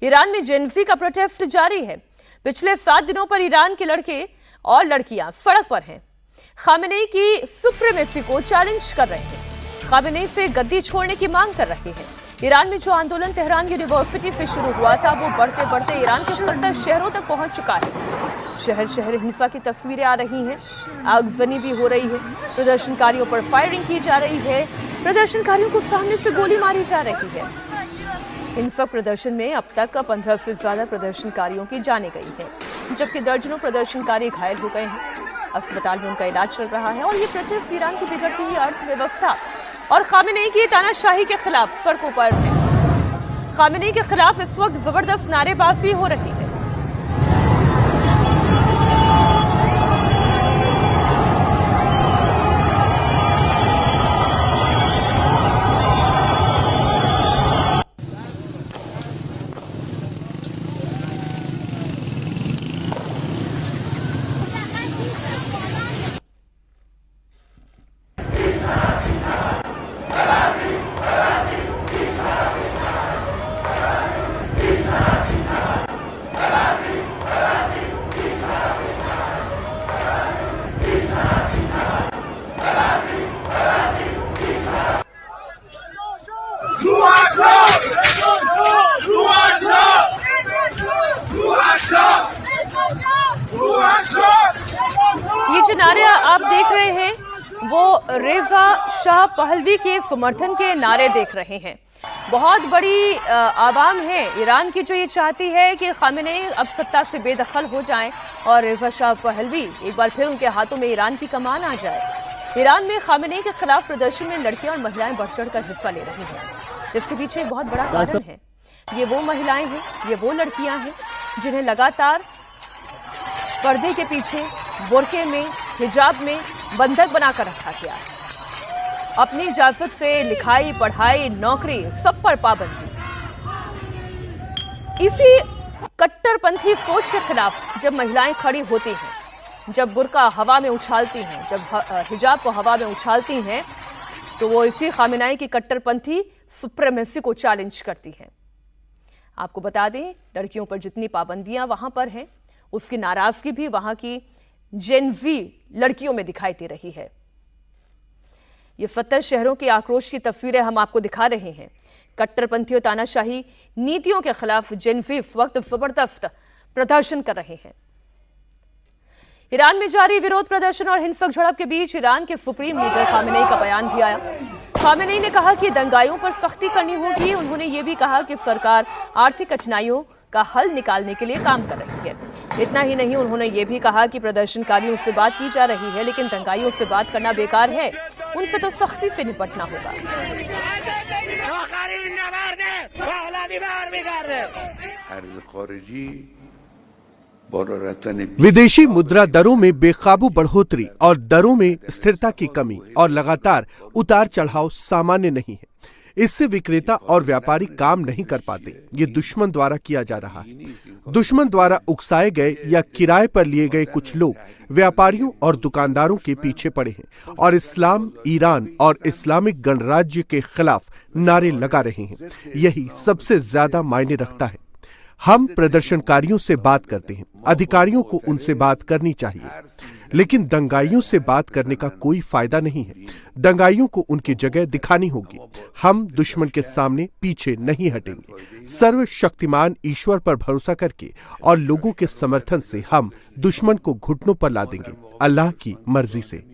Iran में जेन ज़ी का protest जारी है। पिछले 7 दिनों पर ईरान के लड़के और लड़कियां सड़क पर हैं। खामेनेई की सुप्रीमेसी को चैलेंज कर रहे हैं। खामेनेई से गद्दी छोड़ने की मांग कर रहे हैं। ईरान में जो आंदोलन तेहरान यूनिवर्सिटी से शुरू हुआ था, वो बढ़ते बढ़ते ईरान के 70 शहरों तक पहुंच चुका है। शहर शहर हिंसा की तस्वीरें आ रही हैं। आगजनी भी हो रही है। प्रदर्शनकारियों पर फायरिंग की जा रही है। प्रदर्शनकारियों को सामने से गोली मारी जा रही है। हिंसक प्रदर्शन में अब तक 15 से ज्यादा प्रदर्शनकारियों की जानें गई है, जबकि दर्जनों प्रदर्शनकारी घायल हो गए हैं। अस्पताल में उनका इलाज चल रहा है। और ये प्रोटेस्ट ईरान की बिगड़ती हुई अर्थव्यवस्था और खामेनेई की तानाशाही के खिलाफ सड़कों पर है। खामेनेई के खिलाफ इस वक्त जबरदस्त नारेबाजी हो रही है। ये जो नारे आप देख रहे हैं, वो रेजा शाह पहलवी के समर्थन के नारे देख रहे हैं। बहुत बड़ी आवाम है ईरान की जो ये चाहती है कि खामेनेई अब सत्ता से बेदखल हो जाएं और रेजा शाह पहलवी एक बार फिर उनके हाथों में ईरान की कमान आ जाए। ईरान में खामेनेई के खिलाफ प्रदर्शन में लड़कियां और महिलाएं बढ़ चढ़कर हिस्सा ले रही हैं। इसके पीछे एक बहुत बड़ा कारण है। ये वो महिलाएं हैं, ये वो लड़कियां हैं जिन्हें लगातार पर्दे के पीछे, बुर्के में, हिजाब में बंधक बनाकर रखा गया है। अपनी इजाजत से लिखाई, पढ़ाई, नौकरी सब पर पाबंदी। इसी कट्टरपंथी सोच के खिलाफ जब महिलाएं खड़ी होती हैं, जब बुर्का हवा में उछालती हैं, जब हिजाब को हवा में उछालती हैं, तो वो इसी खामेनेई की कट्टरपंथी सुप्रीमेसी को चैलेंज करती हैं। आपको बता दें, लड़कियों पर जितनी पाबंदियां वहां पर हैं, उसकी नाराजगी भी वहां की जेन ज़ी लड़कियों में दिखाई दे रही है। ये 70 शहरों के आक्रोश की तस्वीरें हम आपको दिखा रहे हैं। कट्टरपंथी और तानाशाही नीतियों के खिलाफ जेन ज़ी इस वक्त जबरदस्त प्रदर्शन कर रहे हैं। ईरान में जारी विरोध प्रदर्शन और हिंसक झड़प के बीच ईरान के सुप्रीम लीडर खामेनेई का बयान भी आया। खामेनेई ने कहा कि दंगाइयों पर सख्ती करनी होगी। उन्होंने ये भी कहा कि सरकार आर्थिक कठिनाइयों का हल निकालने के लिए काम कर रही है। इतना ही नहीं, उन्होंने ये भी कहा कि प्रदर्शनकारियों से बात की जा रही है, लेकिन दंगाइयों से बात करना बेकार है। उनसे तो सख्ती से निपटना होगा। विदेशी मुद्रा दरों में बेकाबू बढ़ोतरी और दरों में स्थिरता की कमी और लगातार उतार चढ़ाव सामान्य नहीं है। इससे विक्रेता और व्यापारी काम नहीं कर पाते। ये दुश्मन द्वारा किया जा रहा है। दुश्मन द्वारा उकसाए गए या किराए पर लिए गए कुछ लोग व्यापारियों और दुकानदारों के पीछे पड़े हैं और इस्लाम, ईरान और इस्लामिक गणराज्य के खिलाफ नारे लगा रहे हैं। यही सबसे ज्यादा मायने रखता है। हम प्रदर्शनकारियों से बात करते हैं, अधिकारियों को उनसे बात करनी चाहिए, लेकिन दंगाइयों से बात करने का कोई फायदा नहीं है। दंगाइयों को उनकी जगह दिखानी होगी। हम दुश्मन के सामने पीछे नहीं हटेंगे। सर्वशक्तिमान ईश्वर पर भरोसा करके और लोगों के समर्थन से हम दुश्मन को घुटनों पर ला देंगे, अल्लाह की मर्जी से।